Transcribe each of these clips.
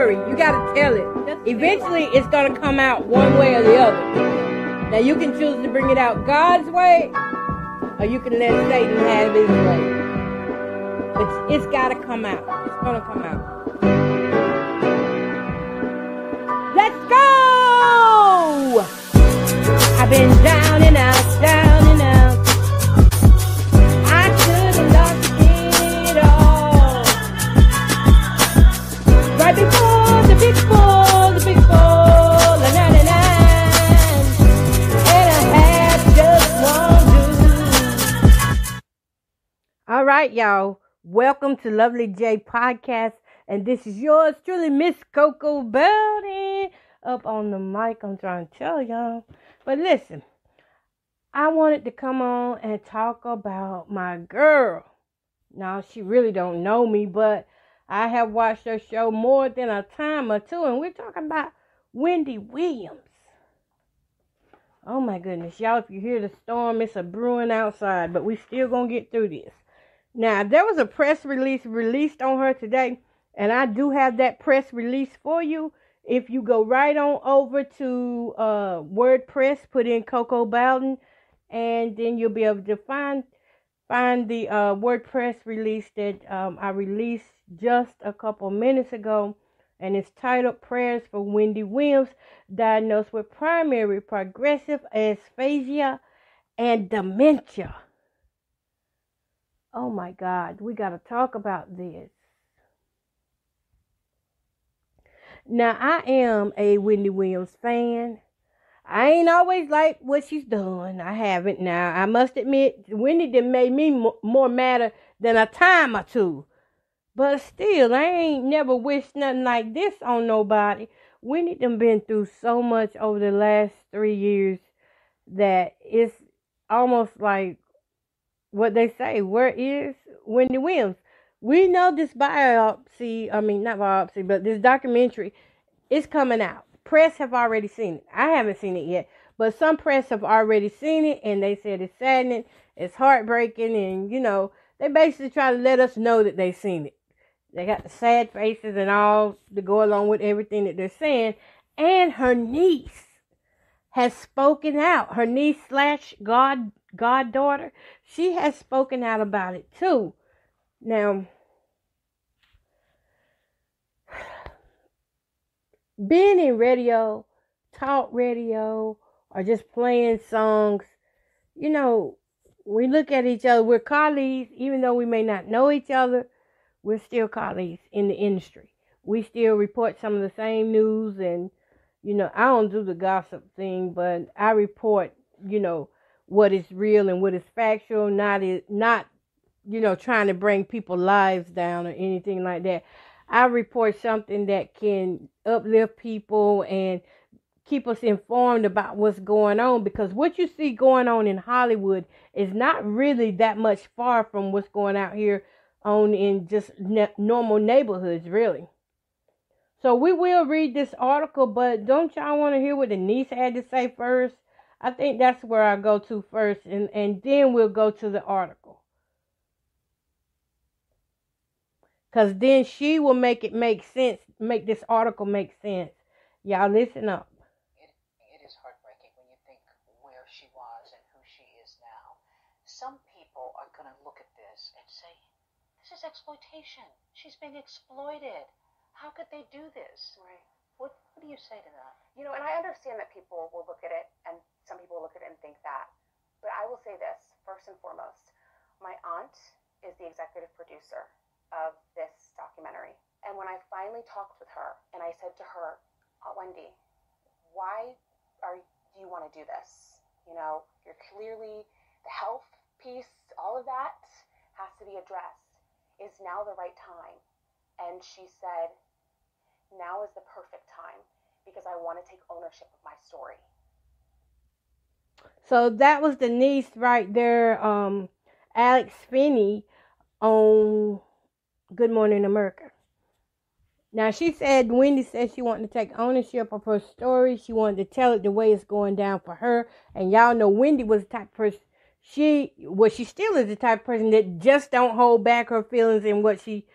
worry. You got to tell it. Eventually, it's going to come out one way or the other. Now, you can choose to bring it out God's way, or you can let Satan have his way. But it's got to come out. It's going to come out. Let's go! I've been down and out, down and out. I could have lost it all. Right before the big fall, the big fall, the 99. And I had just one do. All right, y'all. Welcome to Lovely J Podcast. And this is yours truly, Miss Coco Beldy. Up on the mic, I'm trying to tell y'all. But listen, I wanted to come on and talk about my girl. Now, she really don't know me, but I have watched her show more than a time or two. And we're talking about Wendy Williams. Oh, my goodness. Y'all, if you hear the storm, it's a brewing outside. But we still going to get through this. Now, there was a press release released on her today. And I do have that press release for you. If you go right on over to WordPress, put in Coco Bowden, and then you'll be able to find the WordPress release that I released just a couple minutes ago. And it's titled Prayers for Wendy Williams, diagnosed with primary progressive aphasia and dementia. Oh my God, we got to talk about this. Now, I am a Wendy Williams fan. I ain't always liked what she's done. I haven't now. I must admit, Wendy done made me more madder than a time or two. But still, I ain't never wished nothing like this on nobody. Wendy done been through so much over the last 3 years that it's almost like what they say, where is Wendy Williams? We know this not biopsy, but this documentary is coming out. Press have already seen it. I haven't seen it yet, but some press have already seen it, and they said it's saddening, it's heartbreaking, and, they basically try to let us know that they've seen it. They got the sad faces and all to go along with everything that they're saying, and her niece has spoken out. Her niece / goddaughter, she has spoken out about it too. Now, being in radio, talk radio, or just playing songs, we look at each other. We're colleagues, even though we may not know each other. We're still colleagues in the industry. We still report some of the same news, and I don't do the gossip thing, but I report, what is real and what is factual, not trying to bring people's lives down or anything like that. I report something that can uplift people and keep us informed about what's going on, because what you see going on in Hollywood is not really that much far from what's going out here on in just normal neighborhoods, really. So we will read this article, but don't y'all want to hear what the niece had to say first? I think that's where I go to first, and then we'll go to the article. Because then she will make this article make sense. Y'all listen up. It is heartbreaking when you think where she was and who she is now. Some people are going to look at this and say, this is exploitation. She's being exploited. How could they do this? Right. What do you say to that? And I understand that people will look at it, and some people will look at it and think that. But I will say this, first and foremost. My aunt is the executive producer of this documentary. And when I finally talked with her, and I said to her, Wendy, why do you want to do this? You're clearly, the health piece, all of that has to be addressed. Is now the right time? And she said, now is the perfect time, because I want to take ownership of my story. So that was the niece right there, Alex Finney on Good Morning America. Now, Wendy said she wanted to take ownership of her story. She wanted to tell it the way it's going down for her. And y'all know Wendy was the type of person, she still is the type of person that just don't hold back her feelings, and what she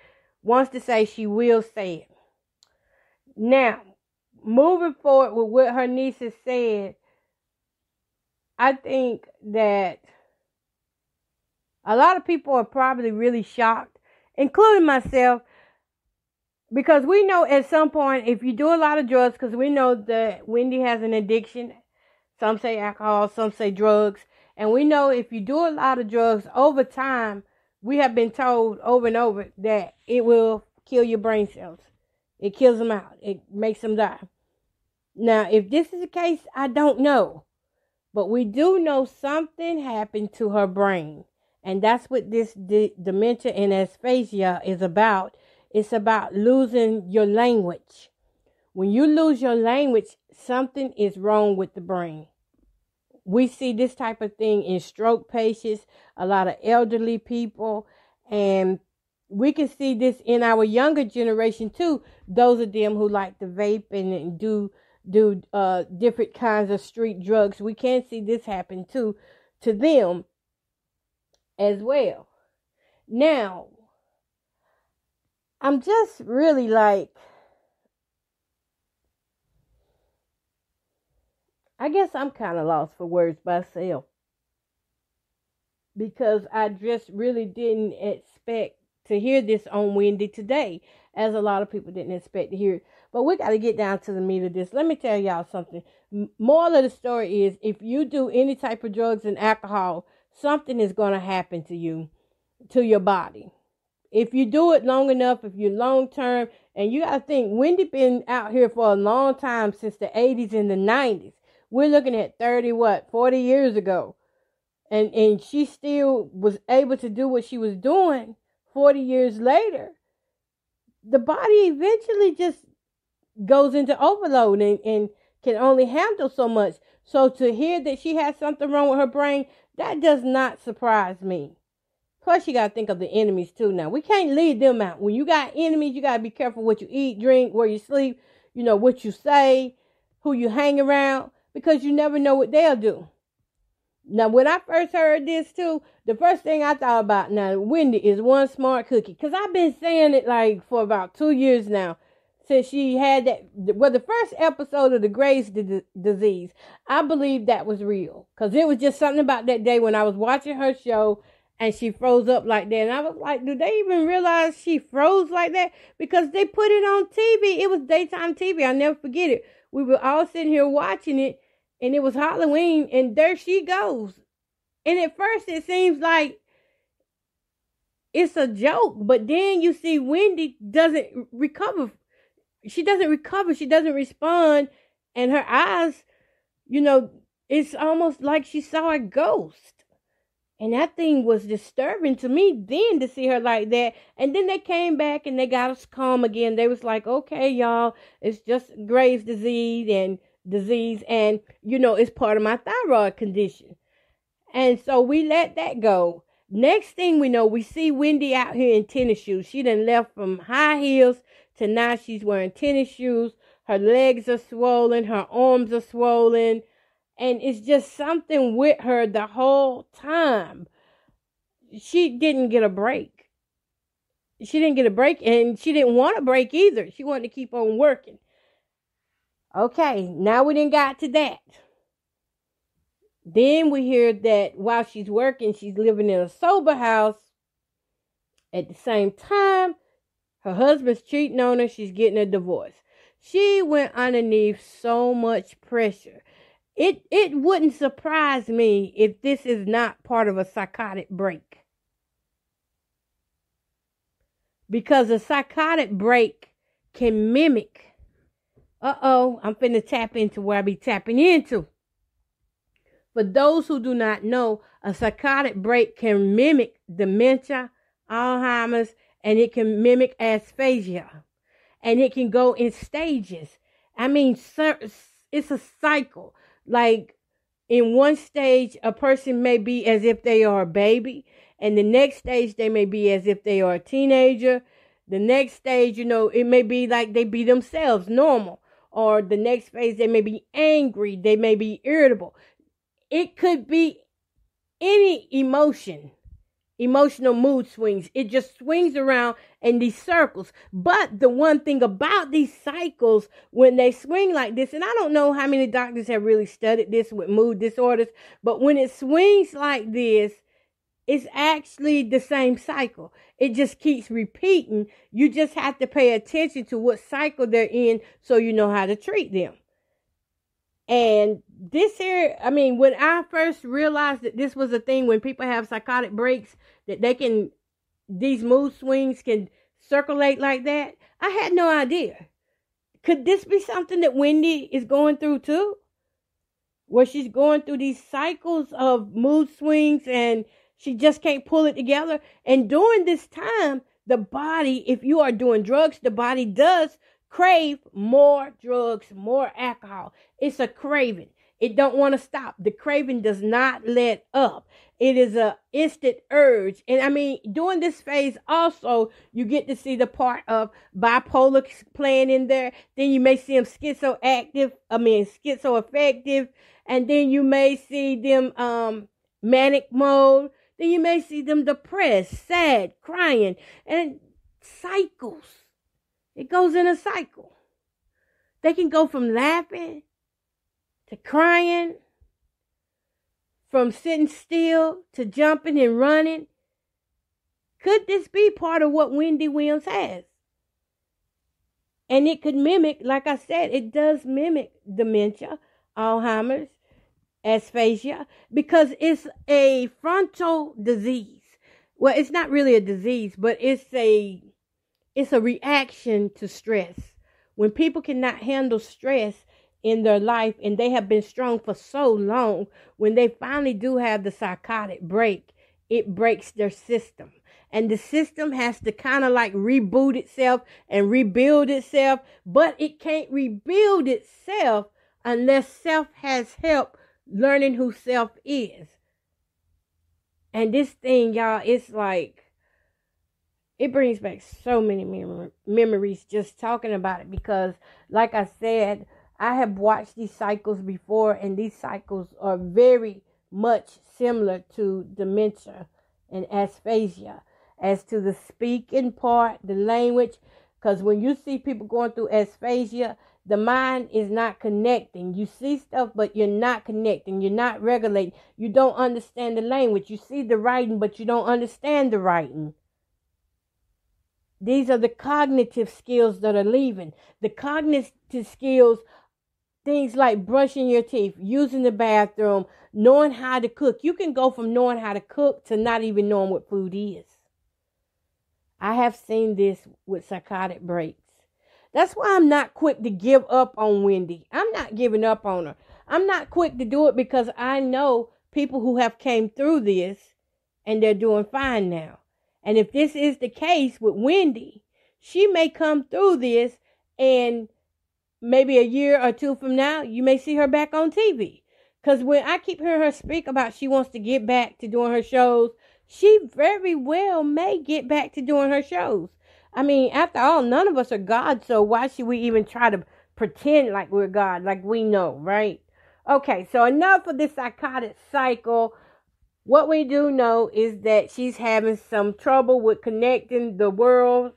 wants to say, she will say it. Now, moving forward with what her niece has said, I think that a lot of people are probably really shocked, including myself, because we know at some point, if you do a lot of drugs, because we know that Wendy has an addiction. Some say alcohol, some say drugs. And we know if you do a lot of drugs over time, we have been told over and over that it will kill your brain cells. It kills them out. It makes them die. Now, if this is the case, I don't know. But we do know something happened to her brain. And that's what this dementia and aphasia is about. It's about losing your language. When you lose your language, something is wrong with the brain. We see this type of thing in stroke patients, a lot of elderly people, and we can see this in our younger generation too. Those of them who like to vape and do different kinds of street drugs. We can see this happen too to them as well. Now, I'm just really like, I guess I'm kind of lost for words myself, because I just really didn't expect to hear this on Wendy today, as a lot of people didn't expect to hear it. But we got to get down to the meat of this. Let me tell y'all something. Moral of the story is, if you do any type of drugs and alcohol, something is going to happen to you, to your body. If you do it long enough, if you're long term, and you got to think, Wendy been out here for a long time, since the 80s and the 90s. We're looking at 40 years ago. And she still was able to do what she was doing 40 years later. The body eventually just goes into overload and can only handle so much. So to hear that she has something wrong with her brain, that does not surprise me. Plus, you got to think of the enemies too now. We can't leave them out. When you got enemies, you got to be careful what you eat, drink, where you sleep, what you say, who you hang around, because you never know what they'll do. Now, when I first heard this too, the first thing I thought about, now, Wendy is one smart cookie. Because I've been saying it like for about 2 years now, since she had that, well, the first episode of the Graves Disease, I believe that was real. Because it was just something about that day when I was watching her show and she froze up like that. And I was like, do they even realize she froze like that? Because they put it on TV. It was daytime TV. I'll never forget it. We were all sitting here watching it, and it was Halloween, and there she goes. And at first it seems like it's a joke, but then you see Wendy doesn't recover. She doesn't recover. She doesn't respond, and her eyes, it's almost like she saw a ghost. And that thing was disturbing to me then, to see her like that. And then they came back and they got us calm again. They was like, okay, y'all, it's just Graves disease and it's part of my thyroid condition. And so we let that go. Next thing we know, we see Wendy out here in tennis shoes. She done left from high heels to now she's wearing tennis shoes. Her legs are swollen. Her arms are swollen. And it's just something with her the whole time. She didn't get a break. She didn't get a break, and she didn't want a break either. She wanted to keep on working. Okay, now we done got to that. Then we hear that while she's working, she's living in a sober house. At the same time, her husband's cheating on her. She's getting a divorce. She went underneath so much pressure. It wouldn't surprise me if this is not part of a psychotic break. Because a psychotic break can mimic. I'm finna tap into where I be tapping into. For those who do not know, a psychotic break can mimic dementia, Alzheimer's, and it can mimic aphasia. And it can go in stages. I mean, it's a cycle. Like, in one stage, a person may be as if they are a baby. And the next stage, they may be as if they are a teenager. The next stage, it may be like they be themselves, normal. Or the next phase, they may be angry. They may be irritable. It could be any emotion emotional mood swings. It just swings around in these circles. But the one thing about these cycles, when they swing like this, and I don't know how many doctors have really studied this with mood disorders, but when it swings like this, it's actually the same cycle. It just keeps repeating. You just have to pay attention to what cycle they're in so you know how to treat them. And this here, I mean, when I first realized that this was a thing, when people have psychotic breaks, that these mood swings can circulate like that, I had no idea. Could this be something that Wendy is going through too? Where she's going through these cycles of mood swings and she just can't pull it together. And during this time, the body, if you are doing drugs, the body does crave more drugs, more alcohol. It's a craving. It don't want to stop. The craving does not let up. It is an instant urge. And I mean, during this phase also, you get to see the part of bipolar playing in there. Then you may see them schizoaffective. And then you may see them manic mode. Then you may see them depressed, sad, crying, and cycles. It goes in a cycle. They can go from laughing to crying, from sitting still to jumping and running. Could this be part of what Wendy Williams has? And it could mimic, like I said, it does mimic dementia, Alzheimer's, aphasia, because it's a frontal disease. Well, it's not really a disease, but it's a reaction to stress. When people cannot handle stress in their life and they have been strong for so long, when they finally do have the psychotic break, it breaks their system. And the system has to kind of like reboot itself and rebuild itself, but it can't rebuild itself unless self has help learning who self is. And this thing, y'all, it's like, it brings back so many memories just talking about it, because like I said, I have watched these cycles before, and these cycles are very much similar to dementia and aphasia. As to the speaking part, the language, because when you see people going through aphasia, the mind is not connecting. You see stuff, but you're not connecting. You're not regulating. You don't understand the language. You see the writing, but you don't understand the writing. These are the cognitive skills that are leaving. The cognitive skills, things like brushing your teeth, using the bathroom, knowing how to cook. You can go from knowing how to cook to not even knowing what food is. I have seen this with psychotic breaks. That's why I'm not quick to give up on Wendy. I'm not giving up on her. I'm not quick to do it because I know people who have came through this and they're doing fine now. And if this is the case with Wendy, she may come through this and maybe a year or two from now, you may see her back on TV. Because when I keep hearing her speak about she wants to get back to doing her shows, she very well may get back to doing her shows. I mean, after all, none of us are God, so why should we even try to pretend like we're God, like we know, right? Okay, so enough of this psychotic cycle. What we do know is that she's having some trouble with connecting the world,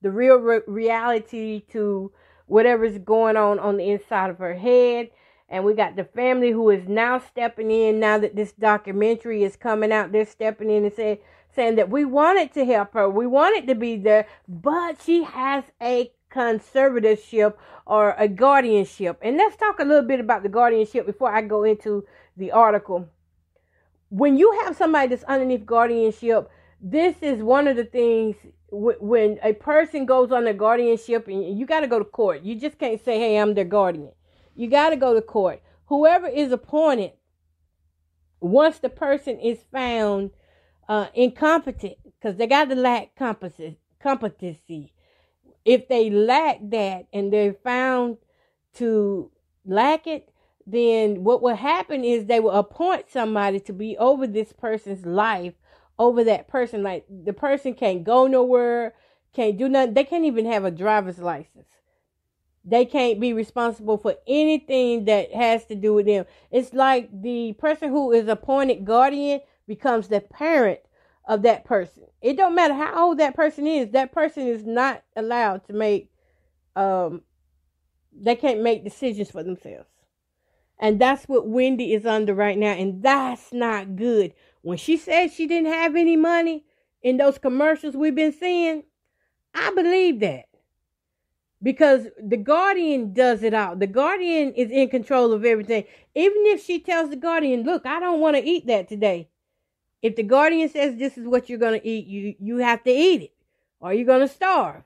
the real reality, to whatever's going on the inside of her head. And we got the family who is now stepping in, now that this documentary is coming out. They're stepping in and saying that we wanted to help her. We wanted to be there, but she has a conservatorship or a guardianship. And let's talk a little bit about the guardianship before I go into the article. When you have somebody that's underneath guardianship, this is one of the things when a person goes on a guardianship, and you got to go to court. You just can't say, hey, I'm their guardian. You got to go to court. Whoever is appointed, once the person is found incompetent, because they got to lack competency. If they lack that and they're found to lack it, then what will happen is they will appoint somebody to be over this person's life, over that person. Like, the person can't go nowhere, can't do nothing. They can't even have a driver's license. They can't be responsible for anything that has to do with them. It's like the person who is appointed guardian becomes the parent of that person. It don't matter how old that person is. That person is not allowed to make, they can't make decisions for themselves. And that's what Wendy is under right now. And that's not good. When she said she didn't have any money in those commercials we've been seeing, I believe that. Because the guardian does it all. The guardian is in control of everything. Even if she tells the guardian, look, I don't want to eat that today. If the guardian says this is what you're going to eat, you have to eat it. Or you're going to starve.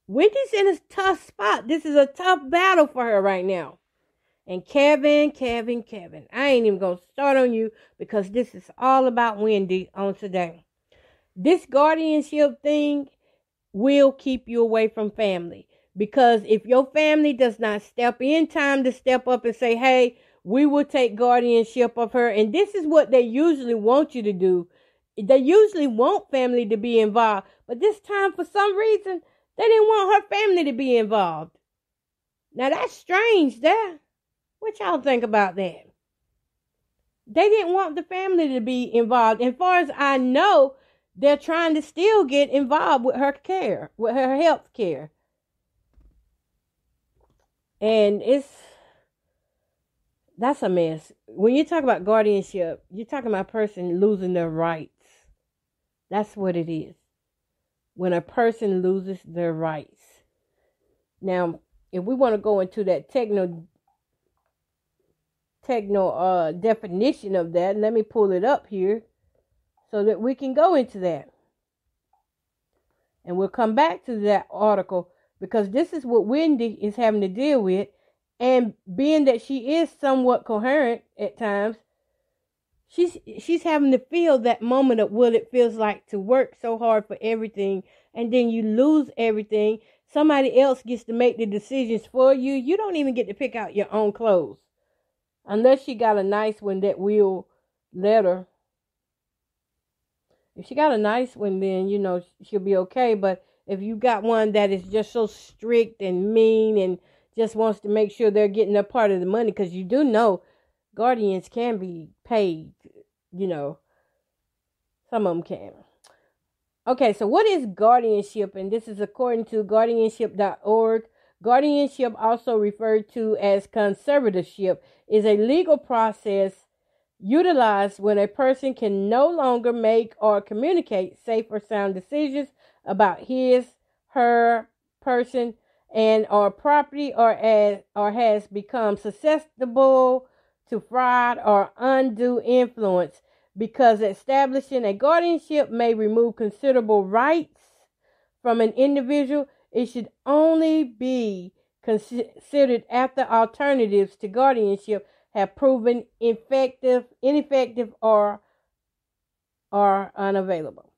Wendy's in a tough spot. This is a tough battle for her right now. And Kevin, I ain't even going to start on you because this is all about Wendy on today. This guardianship thing will keep you away from family. Because if your family does not step in time to step up and say, hey, we will take guardianship of her. And this is what they usually want you to do. They usually want family to be involved. But this time, for some reason, they didn't want her family to be involved. Now, that's strange there. What y'all think about that? They didn't want the family to be involved. And as far as I know, they're trying to still get involved with her care, with her health care. And that's a mess. When you talk about guardianship, you're talking about a person losing their rights. That's what it is. When a person loses their rights. Now, if we want to go into that techno definition of that, let me pull it up here so that we can go into that. And we'll come back to that article because this is what Wendy is having to deal with. And being that she is somewhat coherent at times, she's having to feel that moment of what it feels like to work so hard for everything and then you lose everything. Somebody else gets to make the decisions for you. You don't even get to pick out your own clothes. Unless she got a nice one that will let her. If she got a nice one, then, she'll be okay. But if you got one that is just so strict and mean and just wants to make sure they're getting a part of the money, because you do know guardians can be paid, some of them can. Okay, so what is guardianship? And this is according to guardianship.org. Guardianship, also referred to as conservatorship, is a legal process utilized when a person can no longer make or communicate safe or sound decisions about his, her, person, and or property, or has become susceptible to fraud or undue influence. Because establishing a guardianship may remove considerable rights from an individual, it should only be considered after alternatives to guardianship have proven ineffective or unavailable.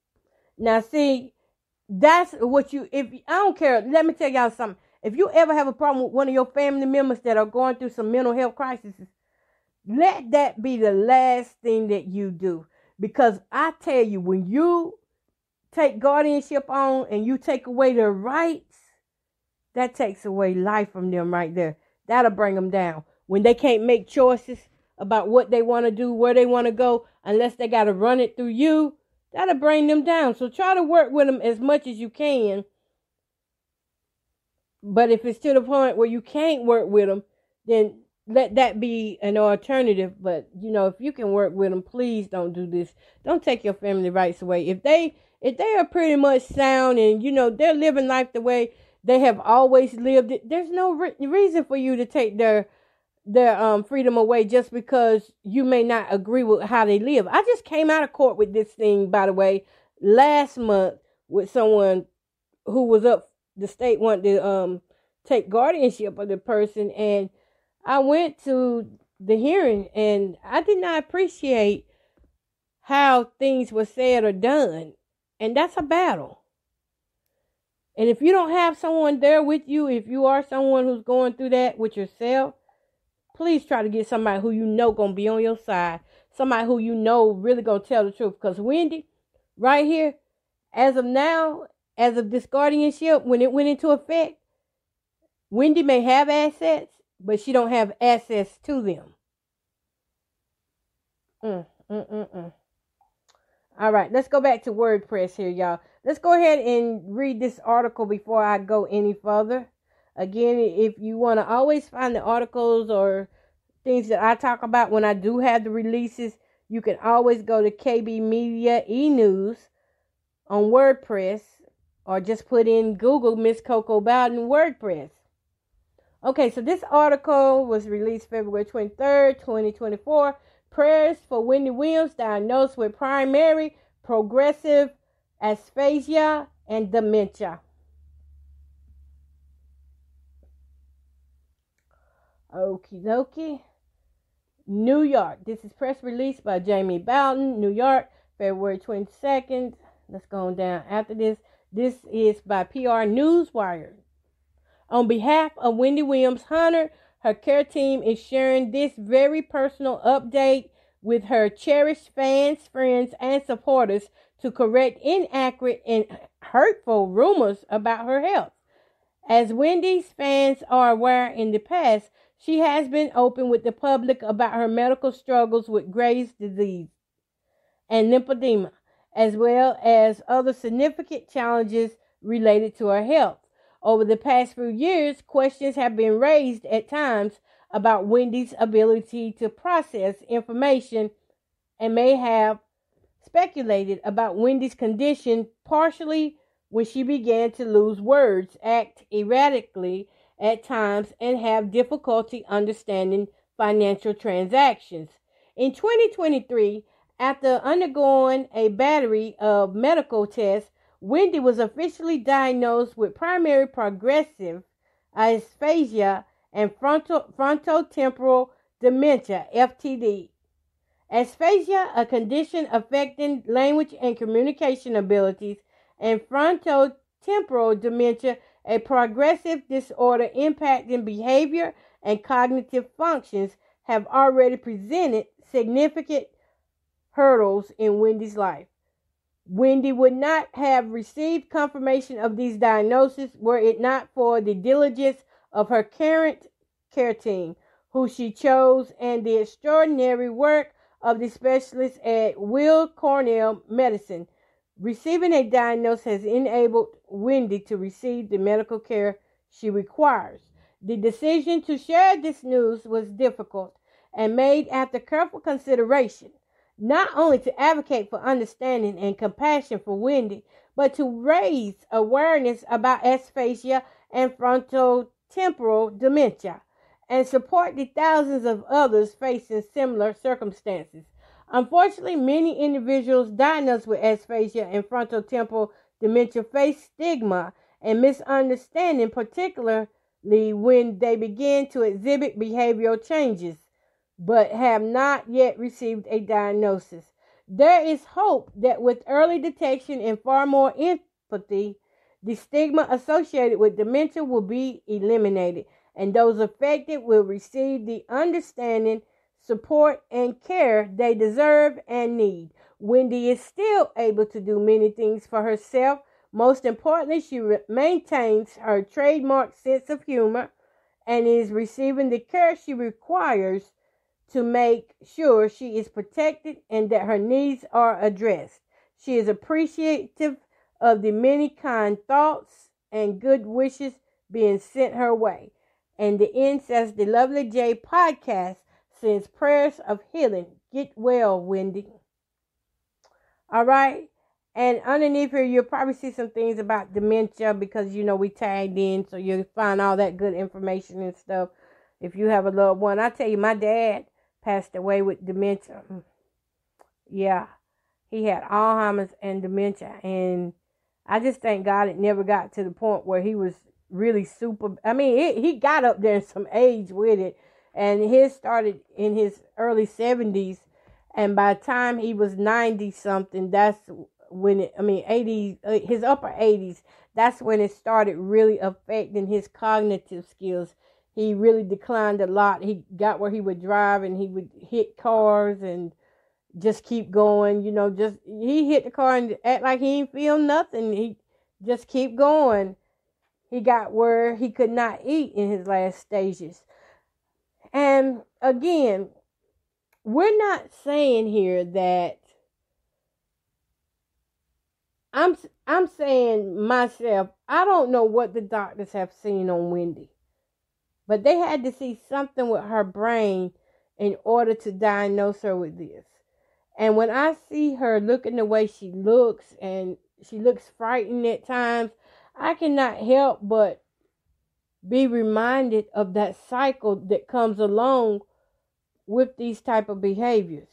Now, see, that's what I don't care. Let me tell y'all something. If you ever have a problem with one of your family members that are going through some mental health crises, let that be the last thing that you do. Because I tell you, when you take guardianship on and you take away their rights, that takes away life from them right there. That'll bring them down. When they can't make choices about what they want to do, where they want to go, unless they got to run it through you, that'll bring them down. So try to work with them as much as you can. But if it's to the point where you can't work with them, then let that be an alternative. But, if you can work with them, please don't do this. Don't take your family rights away. If they are pretty much sound and, they're living life the way they have always lived it, there's no reason for you to take their freedom away just because you may not agree with how they live. I just came out of court with this thing, by the way, last month with someone who was up. The state wanted to take guardianship of the person, and I went to the hearing, and I did not appreciate how things were said or done, and that's a battle. And if you don't have someone there with you, if you are someone who's going through that with yourself, please try to get somebody who going to be on your side, somebody who really going to tell the truth. Because Wendy, right here, as of now, as of this guardianship, when it went into effect, Wendy may have assets, but she don't have access to them. All right, let's go back to WordPress here, y'all. Let's go ahead and read this article before I go any further. Again, if you want to always find the articles or things that I talk about when I do have the releases, you can always go to KB Media E-News on WordPress, or just put in Google Miss Coco Bowden WordPress. Okay, so this article was released February 23rd, 2024. Prayers for Wendy Williams, diagnosed with primary progressive aphasia and dementia. Okie dokie. New York. This is press release by Jamie Bowden, New York, February 22nd. Let's go on down after this. This is by PRNewswire. On behalf of Wendy Williams Hunter, her care team is sharing this very personal update with her cherished fans, friends, and supporters to correct inaccurate and hurtful rumors about her health. As Wendy's fans are aware, in the past, she has been open with the public about her medical struggles with Graves disease and lymphedema, as well as other significant challenges related to her health. Over the past few years, questions have been raised at times about Wendy's ability to process information, and may have speculated about Wendy's condition, partially when she began to lose words, act erratically at times, and have difficulty understanding financial transactions. In 2023, after undergoing a battery of medical tests, Wendy was officially diagnosed with primary progressive aphasia and frontotemporal dementia, FTD. Aphasia, a condition affecting language and communication abilities, and frontotemporal dementia, a progressive disorder impacting behavior and cognitive functions, have already presented significant hurdles in Wendy's life. Wendy would not have received confirmation of these diagnoses were it not for the diligence of her current care team, who she chose, and the extraordinary work of the specialists at Weill Cornell Medicine. Receiving a diagnosis has enabled Wendy to receive the medical care she requires. The decision to share this news was difficult and made after careful consideration, not only to advocate for understanding and compassion for Wendy, but to raise awareness about aphasia and frontotemporal dementia, and support the thousands of others facing similar circumstances. Unfortunately, many individuals diagnosed with aphasia and frontotemporal dementia face stigma and misunderstanding, particularly when they begin to exhibit behavioral changes, but have not yet received a diagnosis. There is hope that with early detection and far more empathy, the stigma associated with dementia will be eliminated, and those affected will receive the understanding, support, and care they deserve and need. Wendy is still able to do many things for herself. Most importantly, she maintains her trademark sense of humor and is receiving the care she requires to make sure she is protected and that her needs are addressed. She is appreciative of the many kind thoughts and good wishes being sent her way. And the end says the Lovely J podcast sends prayers of healing. Get well, Wendy. All right. And underneath here, you'll probably see some things about dementia because, we tagged in. So you'll find all that good information and stuff. If you have a loved one, I tell you, my dad passed away with dementia. Yeah. He had Alzheimer's and dementia. And I just thank God it never got to the point where he was really super. I mean, he got up there in some age with it. And his started in his early 70s. And by the time he was 90 something, that's when 80, his upper 80s, that's when it started really affecting his cognitive skills. He really declined a lot. He got where he would drive and he would hit cars and just keep going, he hit the car and act like he didn't feel nothing. He just keep going. He got where he could not eat in his last stages. And again, we're not saying here that I'm saying myself, I don't know what the doctors have seen on Wendy, but they had to see something with her brain in order to diagnose her with this. And when I see her looking the way she looks, and she looks frightened at times, I cannot help but be reminded of that cycle that comes along with these type of behaviors.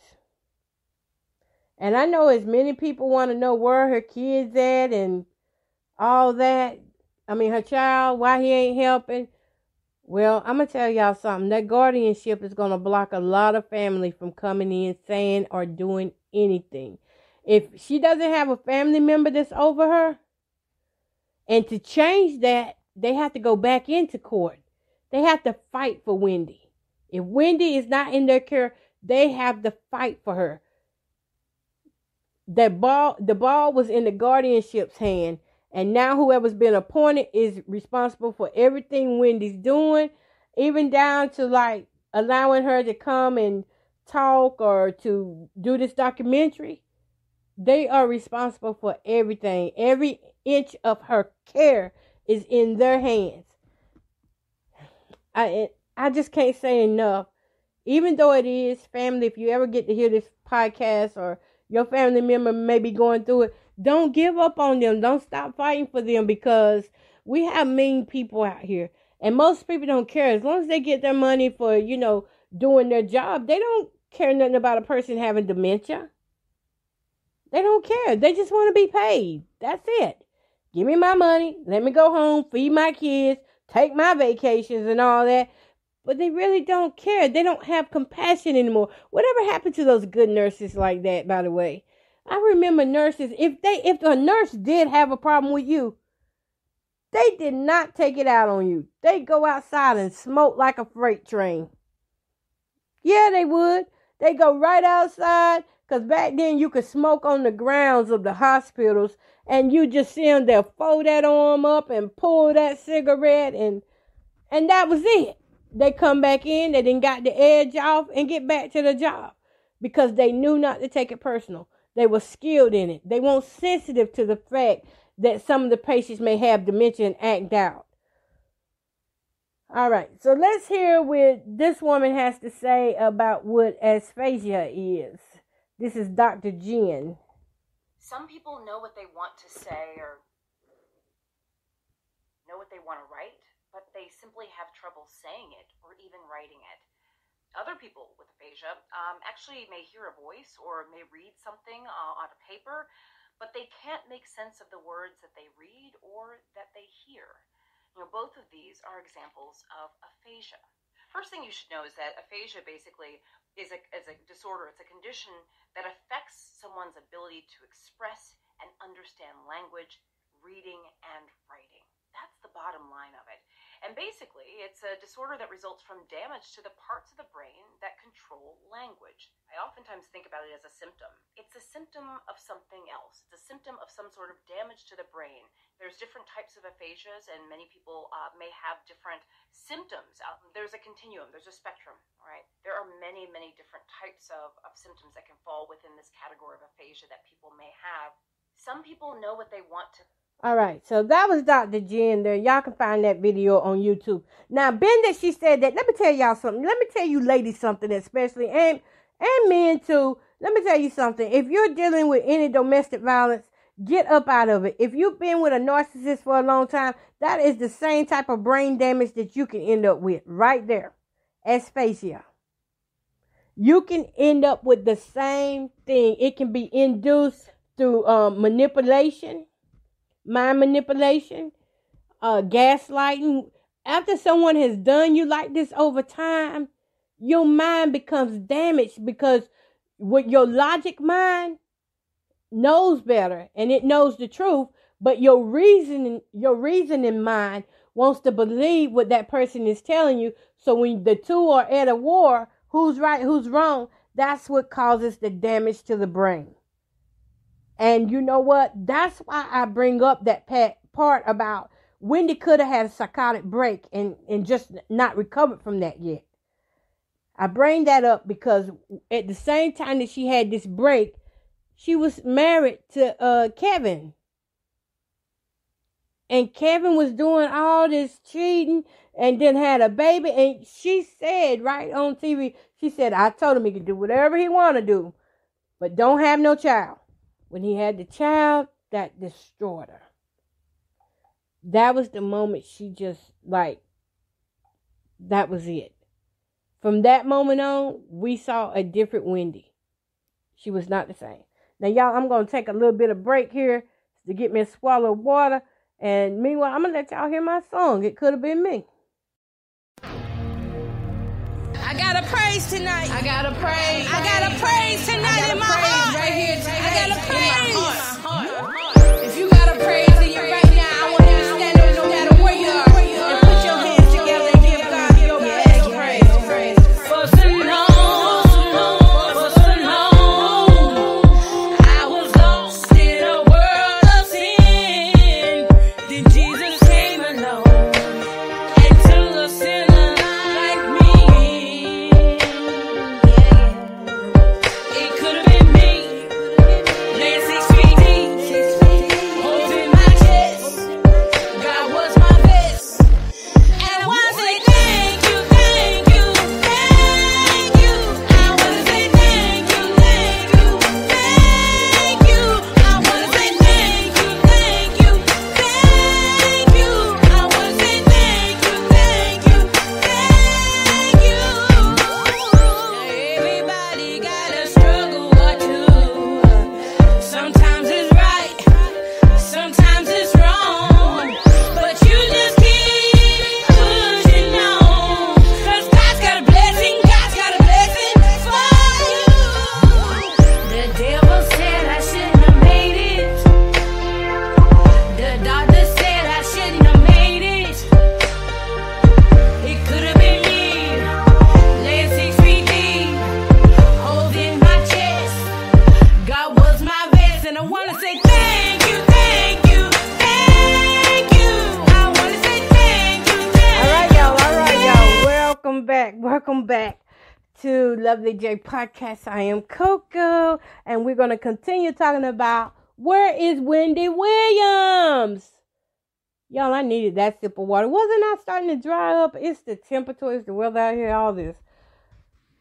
And I know as many people want to know where her kids at and all that. I mean, her child, why he ain't helping. Well, I'm going to tell y'all something. That guardianship is going to block a lot of family from coming in, saying or doing anything. If she doesn't have a family member that's over her, and to change that, they have to go back into court. They have to fight for Wendy. If Wendy is not in their care, they have to fight for her. The ball was in the guardianship's hand, and now whoever's been appointed is responsible for everything Wendy's doing, even down to like allowing her to come and talk or to do this documentary. They are responsible for everything. Every inch of her care is in their hands. I just can't say enough. Even though it is family, if you ever get to hear this podcast or your family member may be going through it, don't give up on them. Don't stop fighting for them, because we have mean people out here. And most people don't care. As long as they get their money for, doing their job, they don't care nothing about a person having dementia. They don't care. They just want to be paid. That's it. Give me my money. Let me go home, feed my kids, take my vacations and all that. But they really don't care. They don't have compassion anymore. Whatever happened to those good nurses like that, by the way? I remember nurses, if a nurse did have a problem with you, they did not take it out on you. They'd go outside and smoke like a freight train. Yeah, they would. They go right outside, because back then you could smoke on the grounds of the hospitals, and you just see them there, fold that arm up and pull that cigarette, and that was it. They come back in, they done got the edge off and get back to the job, because they knew not to take it personal. They were skilled in it. They weren't sensitive to the fact that some of the patients may have dementia and act out. All right, so let's hear what this woman has to say about what aphasia is. This is Dr. Jen. Some people know what they want to say or know what they want to write, but they simply have trouble saying it or even writing it. Other people with aphasia actually may hear a voice or may read something on a paper, but they can't make sense of the words that they read or that they hear. Both of these are examples of aphasia. First thing you should know is that aphasia basically is a disorder. It's a condition that affects someone's ability to express and understand language, reading, and writing. That's the bottom line of it. And basically, it's a disorder that results from damage to the parts of the brain that control language. I oftentimes think about it as a symptom. It's a symptom of something else. It's a symptom of some sort of damage to the brain. There's different types of aphasias, and many people may have different symptoms. There's a continuum. There's a spectrum, right? There are many, many different types of symptoms that can fall within this category of aphasia that people may have. Some people know what they want to. All right, so that was Dr. Jen there. Y'all can find that video on YouTube. Now, being that she said that, let me tell y'all something. Let me tell you ladies something especially, and men too. Let me tell you something. If you're dealing with any domestic violence, get up out of it. If you've been with a narcissist for a long time, that is the same type of brain damage that you can end up with right there. Aphasia. You can end up with the same thing. It can be induced through manipulation, mind manipulation, gaslighting. After someone has done you like this over time, your mind becomes damaged, because with your logic mind knows better and it knows the truth, but your reasoning mind wants to believe what that person is telling you. So when the two are at a war, who's right, who's wrong, that's what causes the damage to the brain. And you know what? That's why I bring up that part about Wendy could have had a psychotic break and just not recovered from that yet. I bring that up because at the same time that she had this break, she was married to Kevin. and Kevin was doing all this cheating and then had a baby. And she said right on TV, she said, I told him he could do whatever he want to do, but don't have no child. When he had the child, that destroyed her. That was the moment she just, like, that was it. From that moment on, we saw a different Wendy. She was not the same. Now, y'all, I'm going to take a little bit of break here to get me a swallow of water. And meanwhile, I'm going to let y'all hear my song. It could have been me. I got to praise tonight. I got to praise. I got to praise tonight in my heart. Right here today. I got to praise. If you got to praise in your right now, I want you to stand up no matter where you are. And put your hands together and give God your best praise. For so long. Welcome back to Lovely J Podcast. I am Coco, and we're going to continue talking about where is Wendy Williams? Y'all, I needed that sip of water. Wasn't I starting to dry up? It's the temperature, it's the weather out here, all this.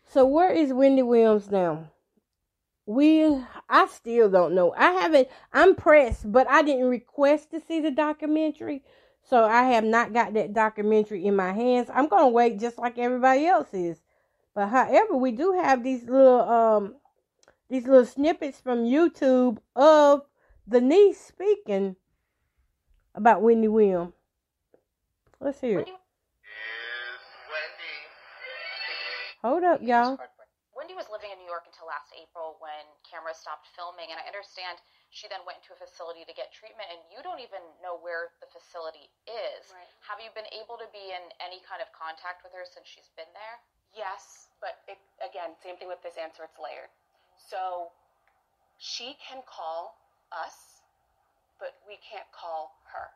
So where is Wendy Williams now? I still don't know. I'm pressed, but I didn't request to see the documentary. So I have not got that documentary in my hands. I'm going to wait just like everybody else is. But however, we do have these little snippets from YouTube of the niece speaking about Wendy Williams. Let's hear it. Wendy. Hold up, y'all. Wendy was living in New York until last April when cameras stopped filming, and I understand she then went into a facility to get treatment, and you don't even know where the facility is. Right. Have you been able to be in any kind of contact with her since she's been there? Yes, but again, same thing with this answer, it's layered. So she can call us, but we can't call her.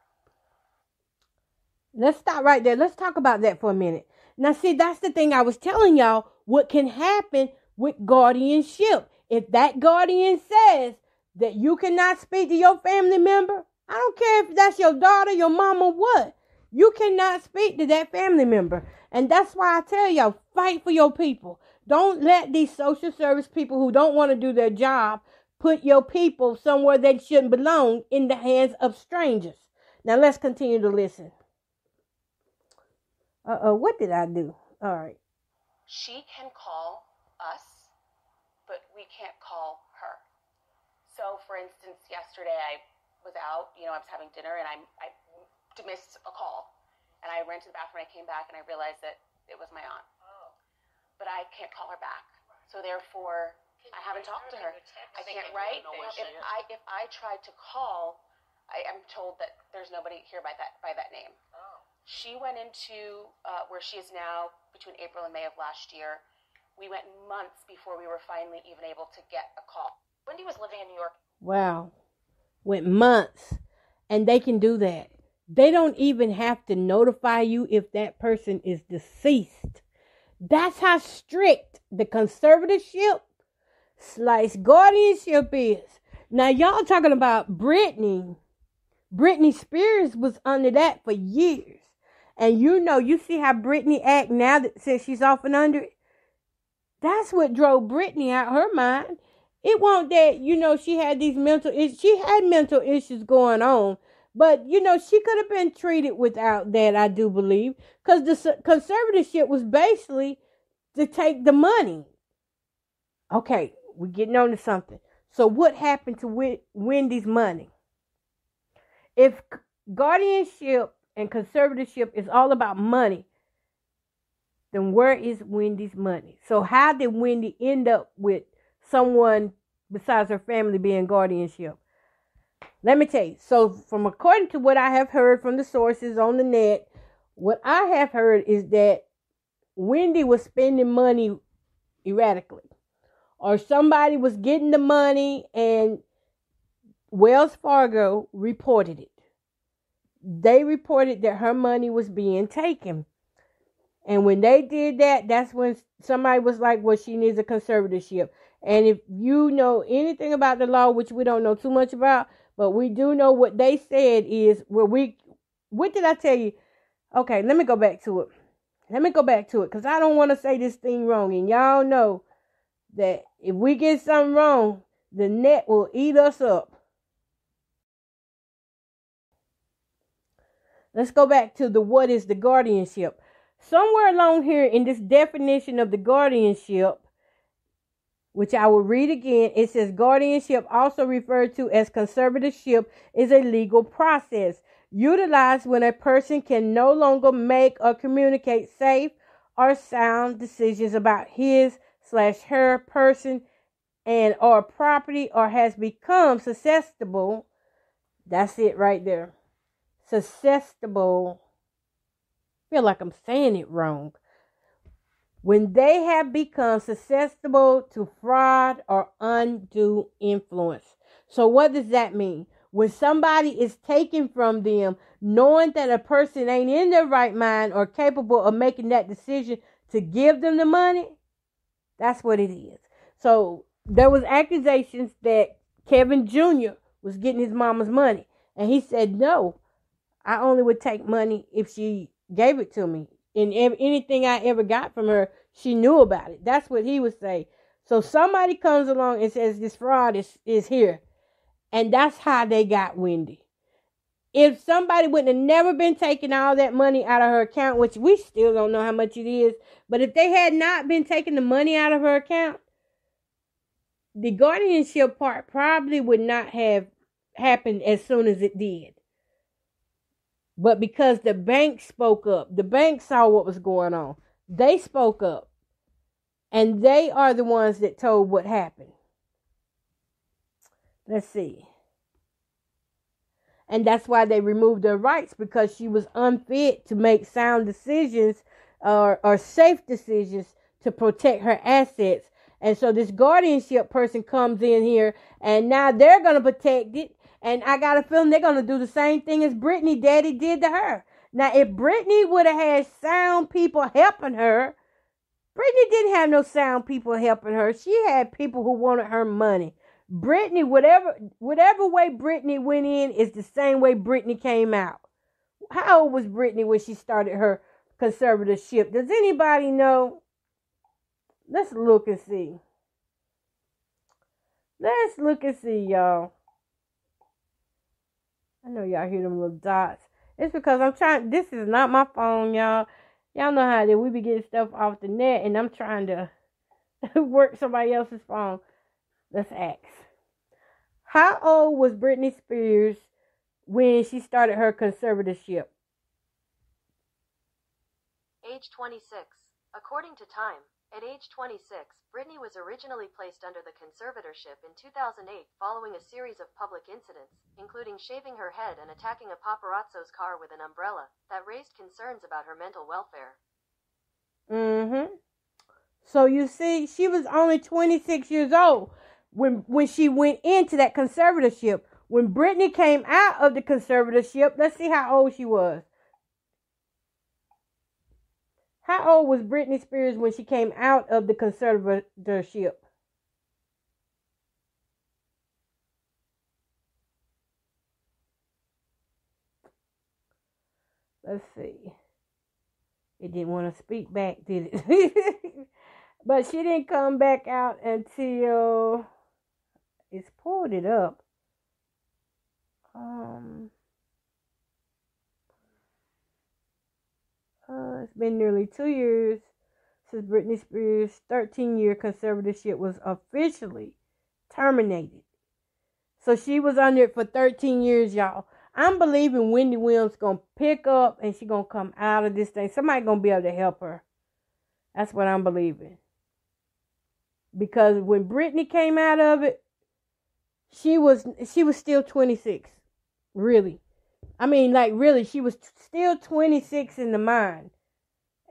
Let's stop right there. Let's talk about that for a minute. Now, see, that's the thing I was telling y'all, what can happen with guardianship. If that guardian says that you cannot speak to your family member, I don't care if that's your daughter, your mom, or what. You cannot speak to that family member. And that's why I tell y'all, fight for your people. Don't let these social service people who don't want to do their job put your people somewhere they shouldn't belong in the hands of strangers. Now, let's continue to listen. What did I do? All right. She can call us, but we can't call her. So, for instance, yesterday I was out, I was having dinner, and I missed a call. And I ran to the bathroom, and I came back, and I realized that it was my aunt. Oh. But I can't call her back. So, therefore, I haven't talked to her. I can't write. If I tried to call, I am told that there's nobody here by that name. Oh. She went into where she is now between April and May of last year. We went months before we were finally even able to get a call. Wendy was living in New York. Wow. Went months. And they can do that. They don't even have to notify you if that person is deceased. That's how strict the conservatorship / guardianship is. Now, y'all talking about Brittany Britney Spears was under that for years. And you see how Britney act now that since she's off and under it. That's what drove Britney out her mind. It wasn't that, she had these mental issues. She had mental issues going on. But, she could have been treated without that, I do believe. Because the conservatorship was basically to take the money. Okay, we're getting on to something. So what happened to Wendy's money? If guardianship and conservatorship is all about money, then where is Wendy's money? So how did Wendy end up with someone besides her family being guardianship? Let me tell you. So from according to what I have heard from the sources on the net, what I have heard is that Wendy was spending money erratically. Or somebody was getting the money and Wells Fargo reported it. They reported that her money was being taken. And when they did that, that's when somebody was like, well, she needs a conservatorship. And if you know anything about the law, which we don't know too much about, but we do know what they said is, what did I tell you? Okay, let me go back to it. Because I don't want to say this thing wrong. And y'all know that if we get something wrong, the net will eat us up. Let's go back to what is the guardianship. Somewhere along here in this definition of the guardianship, which I will read again, it says guardianship, also referred to as conservatorship, is a legal process utilized when a person can no longer make or communicate safe or sound decisions about his/her person and or property, or has become susceptible. That's it right there. Susceptible. I feel like I'm saying it wrong. When they have become susceptible to fraud or undue influence. So what does that mean? When somebody is taken from them, knowing that a person ain't in their right mind or capable of making that decision to give them the money, that's what it is. So there was accusations that Kevin Jr. was getting his mama's money. And he said, no, I only would take money if she gave it to me. And anything I ever got from her, she knew about it. That's what he would say. So somebody comes along and says this fraud is here. And that's how they got Wendy. If somebody would have never been taking all that money out of her account, which we still don't know how much it is, but if they had not been taking the money out of her account, the guardianship part probably would not have happened as soon as it did. But because the bank spoke up, the bank saw what was going on. They spoke up. And they are the ones that told what happened. Let's see. And that's why they removed her rights, because she was unfit to make sound decisions or safe decisions to protect her assets. And so this guardianship person comes in here and now they're going to protect it. And I got a feeling they're going to do the same thing as Britney daddy did to her. Now, if Britney would have had sound people helping her, Britney didn't have no sound people helping her. She had people who wanted her money. Britney, whatever way Britney went in is the same way Britney came out. How old was Britney when she started her conservatorship? Does anybody know? Let's look and see. Let's look and see, y'all. I know y'all hear them little dots. It's because I'm trying. This is not my phone, y'all. Y'all know how we be getting stuff off the net, and I'm trying to work somebody else's phone. Let's ask. How old was Britney Spears when she started her conservatorship? Age 26. According to Time, at age 26, Britney was originally placed under the conservatorship in 2008 following a series of public incidents, including shaving her head and attacking a paparazzo's car with an umbrella, that raised concerns about her mental welfare. So you see, she was only 26 years old when she went into that conservatorship. When Britney came out of the conservatorship, let's see how old she was. How old was Britney Spears when she came out of the conservatorship? Let's see. It didn't want to speak back, did it? But she didn't come back out until it's pulled it up. It's been nearly 2 years since Britney Spears' 13-year conservatorship was officially terminated. So she was under it for 13 years, y'all. I'm believing Wendy Williams going to pick up and she's going to come out of this thing. Somebody going to be able to help her. That's what I'm believing. Because when Britney came out of it, she was still 26. Really. I mean, like, really, she was still 26 in the mind.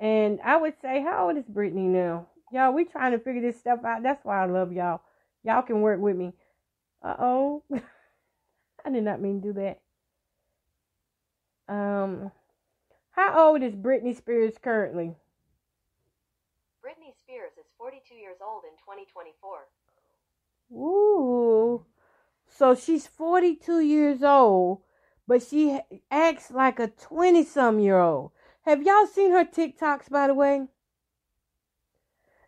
And I would say, how old is Britney now? Y'all, we trying to figure this stuff out. That's why I love y'all. Y'all can work with me. Uh-oh. I did not mean to do that. How old is Britney Spears currently? Britney Spears is 42 years old in 2024. Ooh. So she's 42 years old, but she acts like a 20-some-year-old. Have y'all seen her TikToks, by the way?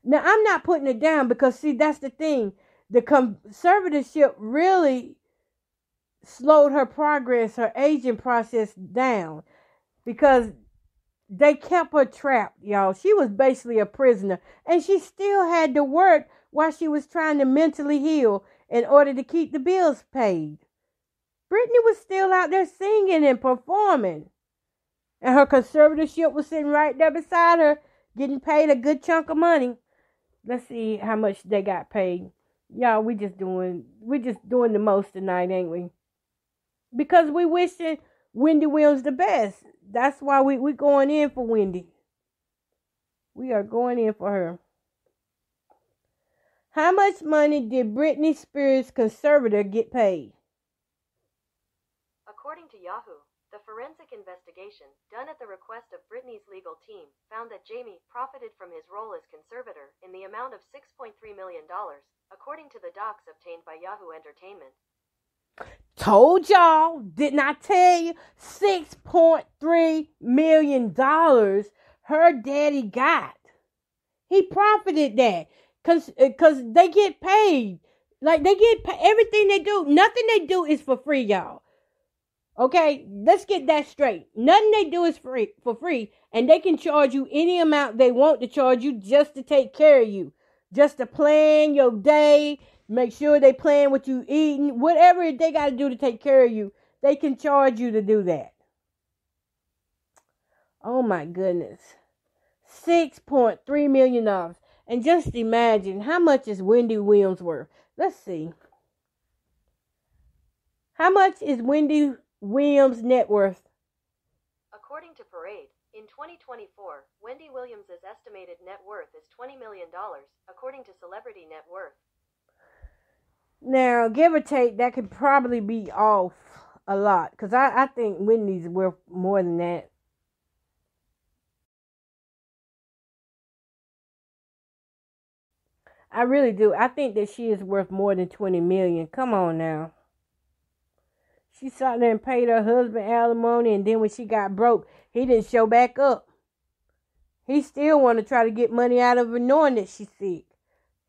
Now, I'm not putting it down because, see, that's the thing. The conservatorship really slowed her progress, her aging process down, because they kept her trapped, y'all. She was basically a prisoner, and she still had to work while she was trying to mentally heal in order to keep the bills paid. Britney was still out there singing and performing, and her conservatorship was sitting right there beside her, getting paid a good chunk of money. Let's see how much they got paid. Y'all, we just doing the most tonight, ain't we? Because we wishing Wendy Williams the best. That's why we going in for Wendy. We are going in for her. How much money did Britney Spears' conservator get paid? According to Yahoo, the forensic investigation, done at the request of Britney's legal team, found that Jamie profited from his role as conservator in the amount of $6.3 million, according to the docs obtained by Yahoo Entertainment. Told y'all, didn't I tell you? $6.3 million her daddy got. He profited that. Cause they get paid. Like, they get paid. Everything they do, nothing they do is for free, y'all. Okay, let's get that straight. Nothing they do is for free, and they can charge you any amount they want to charge you just to take care of you, just to plan your day, make sure they plan what you eating, whatever they got to do to take care of you. They can charge you to do that. Oh my goodness, $6.3 million, and just imagine how much is Wendy Williams worth. Let's see. How much is Wendy Williams' net worth? According to Parade, in 2024, Wendy Williams' estimated net worth is $20 million, according to Celebrity Net Worth. Now, give or take, that could probably be off a lot, because I think Wendy's worth more than that. I really do. I think that she is worth more than $20 million. Come on now. She sat there and paid her husband alimony, and then when she got broke, he didn't show back up. He still want to try to get money out of her knowing that she's sick.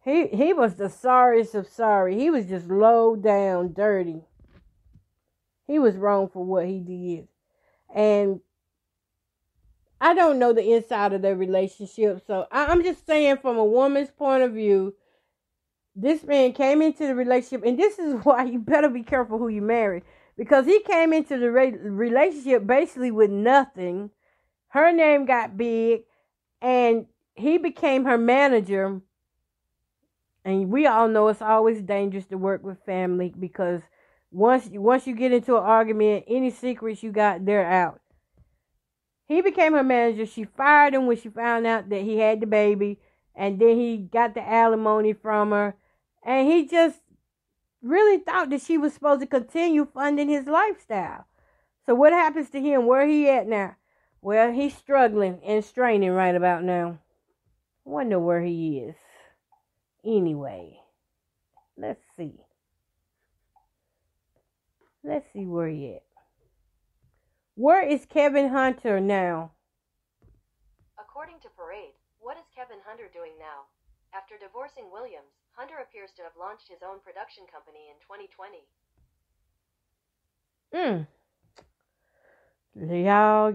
He was the sorriest of sorry. He was just low down, dirty. He was wrong for what he did. And I don't know the inside of their relationship, so I'm just saying from a woman's point of view, this man came into the relationship, and this is why you better be careful who you marry. Because he came into the relationship basically with nothing. Her name got big, and he became her manager. And we all know it's always dangerous to work with family, because once you get into an argument, any secrets you got, they're out. He became her manager. She fired him when she found out that he had the baby, and then he got the alimony from her, and he just really thought that she was supposed to continue funding his lifestyle. So what happens to him? Where he at now? Well, he's struggling and straining right about now. I wonder where he is. Anyway, let's see. Let's see where he at. Where is Kevin Hunter now? According to Parade, what is Kevin Hunter doing now? After divorcing Williams, Hunter appears to have launched his own production company in 2020. Y'all.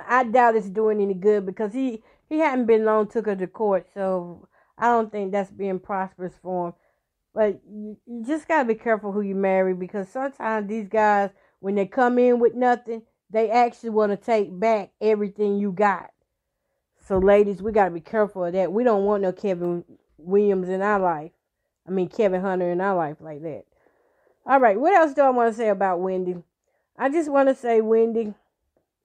I doubt it's doing any good because he hadn't been long took her to court, so I don't think that's being prosperous for him. But you just gotta be careful who you marry, because sometimes these guys, when they come in with nothing, they actually want to take back everything you got. So ladies, we gotta be careful of that. We don't want no Kevin Williams in our life. I mean Kevin Hunter in our life like that. All right, what else do I want to say about Wendy? I just want to say, Wendy,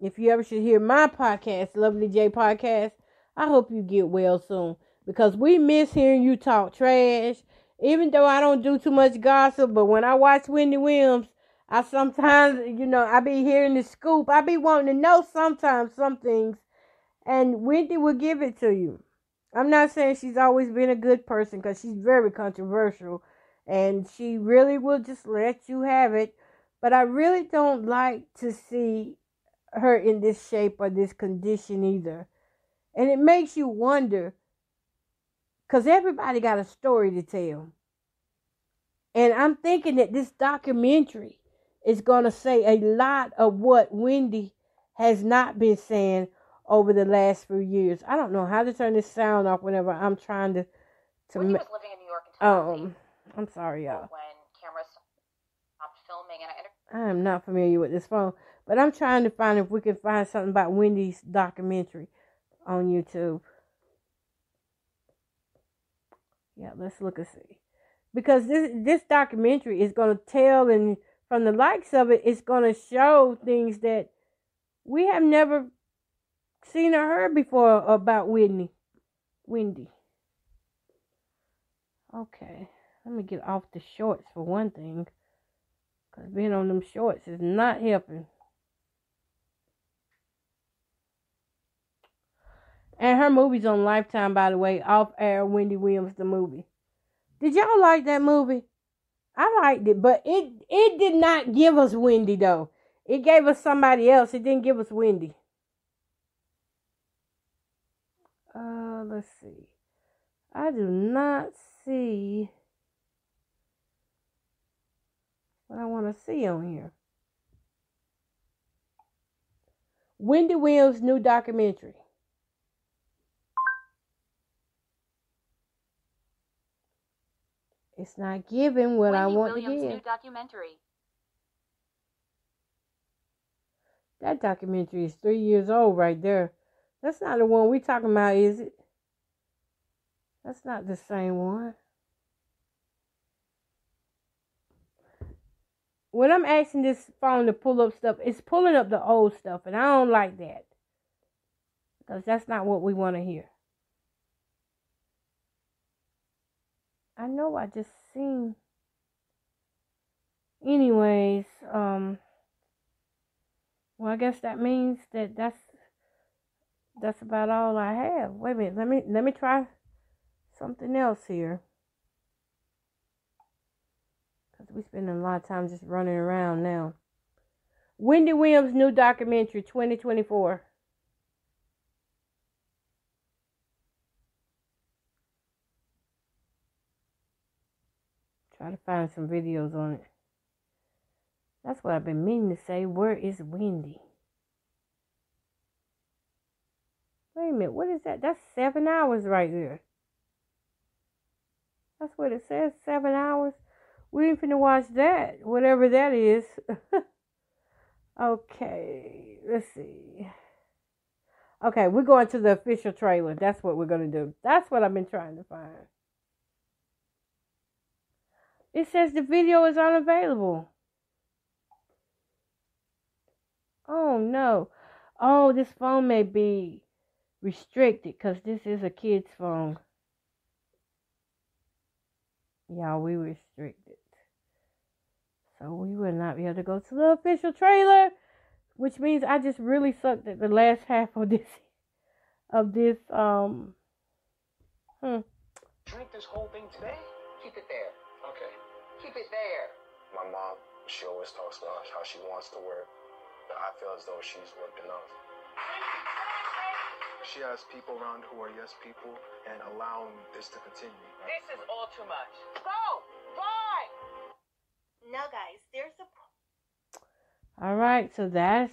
if you ever should hear my podcast, Lovely J Podcast, I hope you get well soon, because we miss hearing you talk trash. Even though I don't do too much gossip, but when I watch Wendy Williams, I sometimes, I be hearing the scoop. I be wanting to know sometimes some things, and Wendy will give it to you. I'm not saying she's always been a good person, because she's very controversial, and she really will just let you have it. But I really don't like to see her in this shape or this condition either. And it makes you wonder, because everybody got a story to tell. And I'm thinking that this documentary is going to say a lot of what Wendy has not been saying over the last few years. I don't know how to turn this sound off whenever I'm trying to Wendy was living in New York in 2008. I'm sorry, y'all. When cameras stopped filming, and I am not familiar with this phone, but I'm trying to find if we can find something about Wendy's documentary on YouTube. Yeah, let's look and see. Because this documentary is going to tell, and from the likes of it, it's going to show things that we have never seen or heard before about Wendy. Okay, let me get off the shorts for one thing, because being on them shorts is not helping. And her movie's on Lifetime, by the way. Off Air, Wendy Williams, the movie. Did y'all like that movie? I liked it, but it did not give us Wendy, though. It gave us somebody else. It didn't give us Wendy. Let's see. I do not see what I want to see on here. Wendy Williams' new documentary. It's not giving what I want to give. New documentary. That documentary is 3 years old right there. That's not the one we talking about, is it? That's not the same one. When I'm asking this phone to pull up stuff, it's pulling up the old stuff, and I don't like that, because that's not what we want to hear. I know I just seen. Anyways, well, I guess that means that's about all I have. Wait a minute, let me try something else here, because we spending a lot of time just running around now. Wendy Williams' new documentary, 2024. Try to find some videos on it. That's what I've been meaning to say. Where is Wendy? Wait a minute. What is that? That's 7 hours right there. That's what it says. 7 hours. We ain't finna watch that. Whatever that is. Okay. Let's see. Okay. We're going to the official trailer. That's what we're going to do. That's what I've been trying to find. It says the video is unavailable. Oh, no. Oh, this phone may be restricted, because this is a kid's phone. Y'all, we restricted. So we will not be able to go to the official trailer, which means I just really sucked at the last half of this. Drink this whole thing today? Keep it there. Okay. Keep it there. My mom, she always talks about how she wants to work But I feel as though she's worked enough. She has people around who are yes people and allowing this to continue. This is all too much. Go! Bye! No, guys, there's a... All right, so that's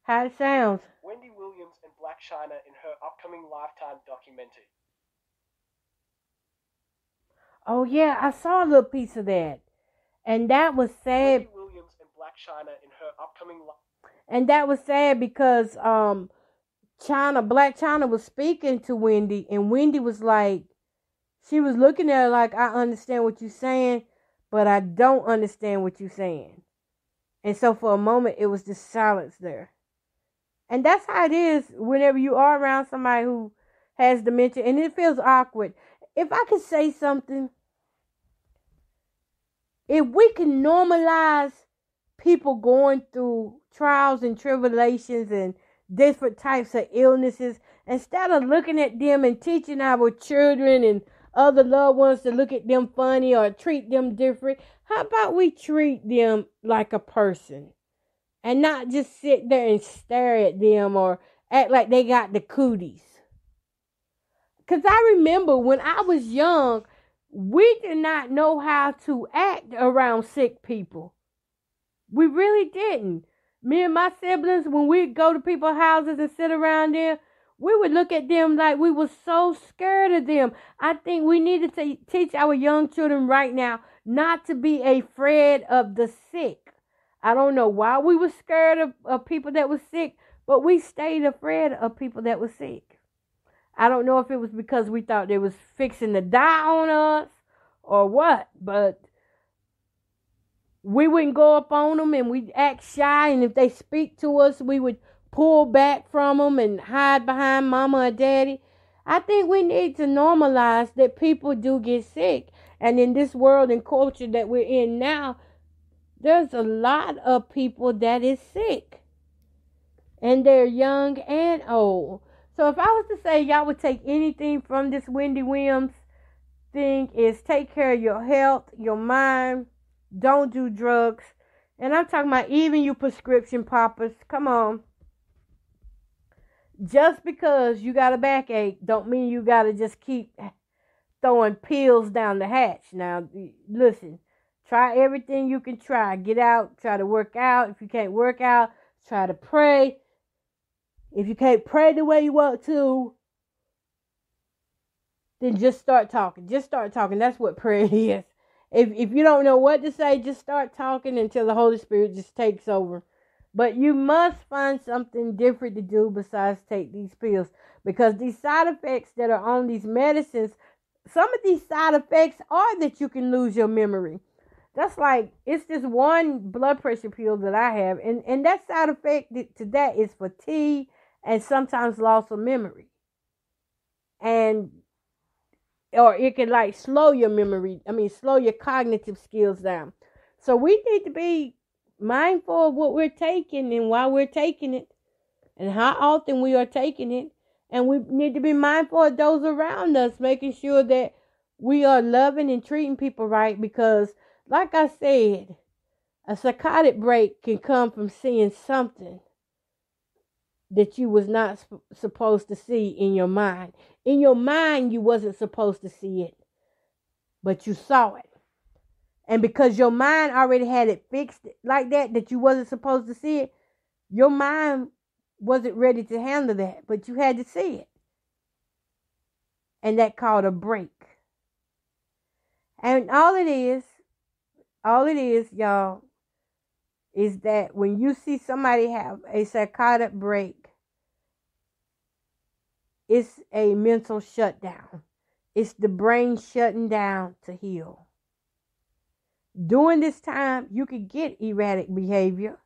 how it sounds. Wendy Williams and Black China in her upcoming Lifetime documentary. Oh, yeah, I saw a little piece of that. And that was sad. Wendy Williams and Black China in her upcoming... And that was sad because Black China was speaking to Wendy, and Wendy was like, she was looking at her like, I understand what you're saying, but I don't understand what you're saying. And so for a moment, it was just silence there. And that's how it is whenever you are around somebody who has dementia, and it feels awkward. If I could say something, if we can normalize people going through trials and tribulations and different types of illnesses, instead of looking at them and teaching our children and other loved ones to look at them funny or treat them different, how about we treat them like a person and not just sit there and stare at them or act like they got the cooties? Because I remember when I was young, we did not know how to act around sick people. We really didn't. Me and my siblings, when we'd go to people's houses and sit around there, we would look at them like we were so scared of them. I think we need to teach our young children right now not to be afraid of the sick. I don't know why we were scared of people that were sick, but we stayed afraid of people that were sick. I don't know if it was because we thought they was fixing to die on us or what, but we wouldn't go up on them and we'd act shy, and if they speak to us, we would pull back from them and hide behind mama or daddy. I think we need to normalize that people do get sick. And in this world and culture that we're in now, there's a lot of people that is sick. And they're young and old. So if I was to say y'all would take anything from this Wendy Williams thing, is take care of your health, your mind. Don't do drugs. And I'm talking about even you prescription poppers. Come on. Just because you got a backache don't mean you got to just keep throwing pills down the hatch. Now, listen, try everything you can try. Get out, try to work out. If you can't work out, try to pray. If you can't pray the way you want to, then just start talking. Just start talking. That's what prayer is. If you don't know what to say, just start talking until the Holy Spirit just takes over. But you must find something different to do besides take these pills. Because these side effects that are on these medicines, some of these side effects are that you can lose your memory. That's like, it's this one blood pressure pill that I have. And that side effect to that is fatigue and sometimes loss of memory. Or it can like slow your memory. Slow your cognitive skills down. So we need to be mindful of what we're taking and why we're taking it and how often we are taking it. And we need to be mindful of those around us, making sure that we are loving and treating people right. Because like I said, a psychotic break can come from seeing something that you was not supposed to see in your mind. In your mind, you wasn't supposed to see it, but you saw it. And because your mind already had it fixed like that you wasn't supposed to see it, your mind wasn't ready to handle that, but you had to see it. And that called a break. And all it is, y'all, is that when you see somebody have a psychotic break, it's a mental shutdown. It's the brain shutting down to heal. During this time, you can get erratic behavior.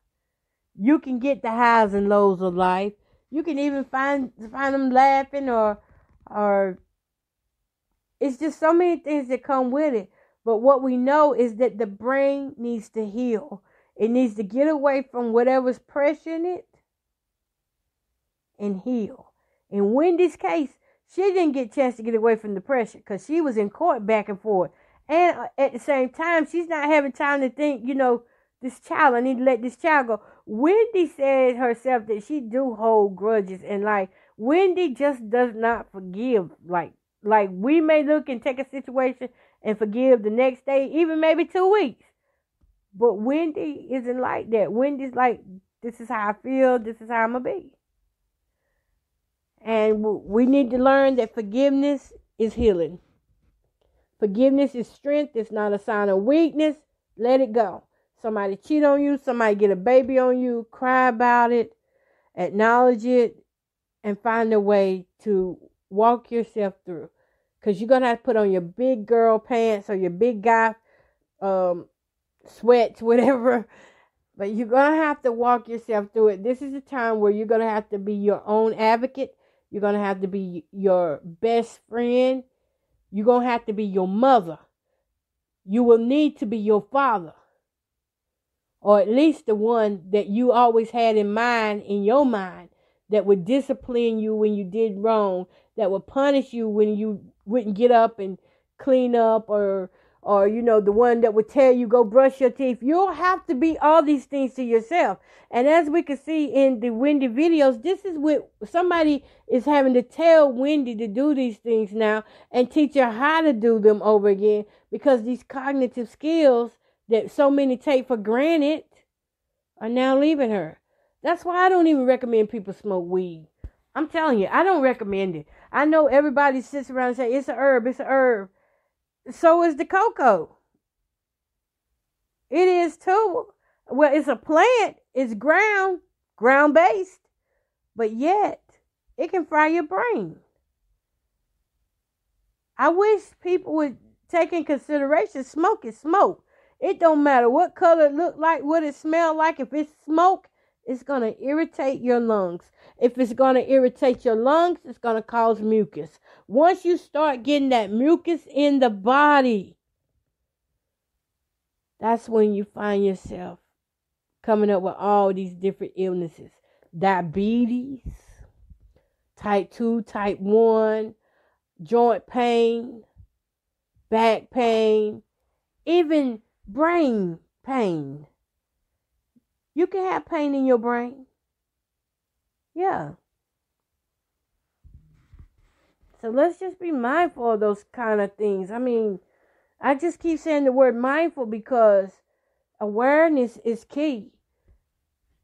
You can get the highs and lows of life. You can even find them laughing or it's just so many things that come with it. But what we know is that the brain needs to heal. It needs to get away from whatever's pressuring it and heal. In Wendy's case, she didn't get a chance to get away from the pressure because she was in court back and forth. And at the same time, she's not having time to think, this child. I need to let this child go. Wendy said herself that she do hold grudges, and like Wendy just does not forgive. Like we may look and take a situation and forgive the next day, even maybe 2 weeks. But Wendy isn't like that. Wendy's like, this is how I feel. This is how I'm going to be. And we need to learn that forgiveness is healing. Forgiveness is strength. It's not a sign of weakness. Let it go. Somebody cheat on you. Somebody get a baby on you. Cry about it. Acknowledge it. And find a way to walk yourself through. Because you're going to have to put on your big girl pants or your big guy sweats, whatever. But you're going to have to walk yourself through it. This is a time where you're going to have to be your own advocate. You're going to have to be your best friend. You're going to have to be your mother. You will need to be your father. Or at least the one that you always had in mind, in your mind, that would discipline you when you did wrong, that would punish you when you wouldn't get up and clean up, or the one that would tell you go brush your teeth. You'll have to be all these things to yourself. And as we can see in the Wendy videos, this is what somebody is having to tell Wendy to do these things now and teach her how to do them over again, because these cognitive skills that so many take for granted are now leaving her. That's why I don't even recommend people smoke weed. I'm telling you, I don't recommend it. I know everybody sits around and say, it's a herb, it's a herb. So is the cocoa. It is too. Well, it's a plant. It's ground-based. But yet, it can fry your brain. I wish people would take in consideration, smoke is smoke. It don't matter what color it look like, what it smell like. If it's smoke, it's going to irritate your lungs. If it's going to irritate your lungs, it's going to cause mucus. Once you start getting that mucus in the body, that's when you find yourself coming up with all these different illnesses. Diabetes, type 2, type 1, joint pain, back pain, even brain pain. You can have pain in your brain. Yeah. So let's just be mindful of those kind of things. I mean, I just keep saying the word mindful because awareness is key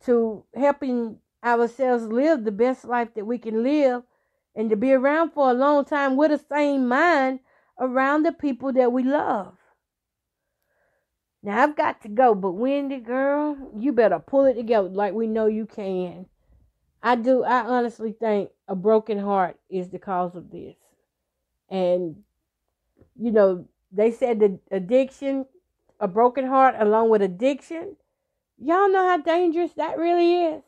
to helping ourselves live the best life that we can live, and to be around for a long time with the same mind around the people that we love. Now, I've got to go, but Wendy, girl, you better pull it together like we know you can. I honestly think a broken heart is the cause of this. And, they said the addiction, a broken heart along with addiction, y'all know how dangerous that really is.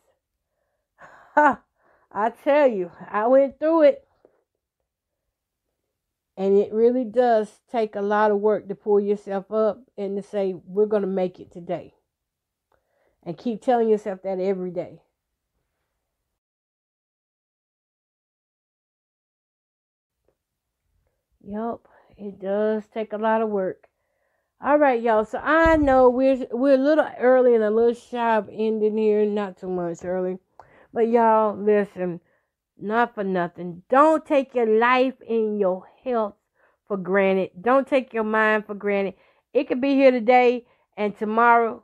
I tell you, I went through it. And it really does take a lot of work to pull yourself up and to say, we're going to make it today. And keep telling yourself that every day. Yup, it does take a lot of work. All right, y'all. So I know we're a little early and a little shy of ending here. Not too much early. But y'all, listen. Not for nothing. Don't take your life and your health for granted. Don't take your mind for granted. It could be here today and tomorrow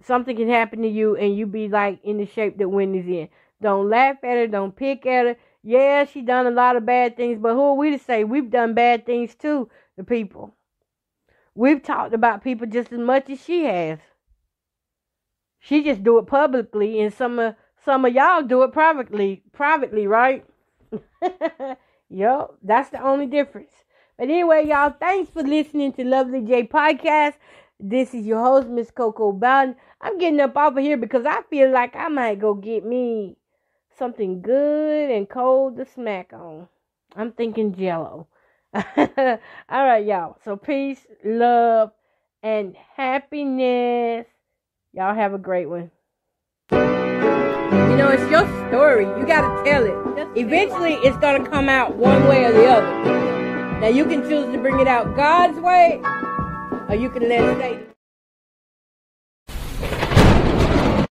something can happen to you and you be like in the shape that Wendy's in. Don't laugh at her. Don't pick at her. Yeah, she done a lot of bad things, but who are we to say? We've done bad things too, the people. We've talked about people just as much as she has. She just do it publicly, and some of y'all do it privately, right? Yup, that's the only difference. But anyway, y'all, thanks for listening to Lovely J Podcast. This is your host, Miss Coco Bowden. I'm getting up off of here because I feel like I might go get me something good and cold to smack on. I'm thinking Jell-O. All right, y'all. So peace, love, and happiness. Y'all have a great one. It's your story. You got to tell it. Eventually, it's going to come out one way or the other. Now, you can choose to bring it out God's way, or you can let it stay.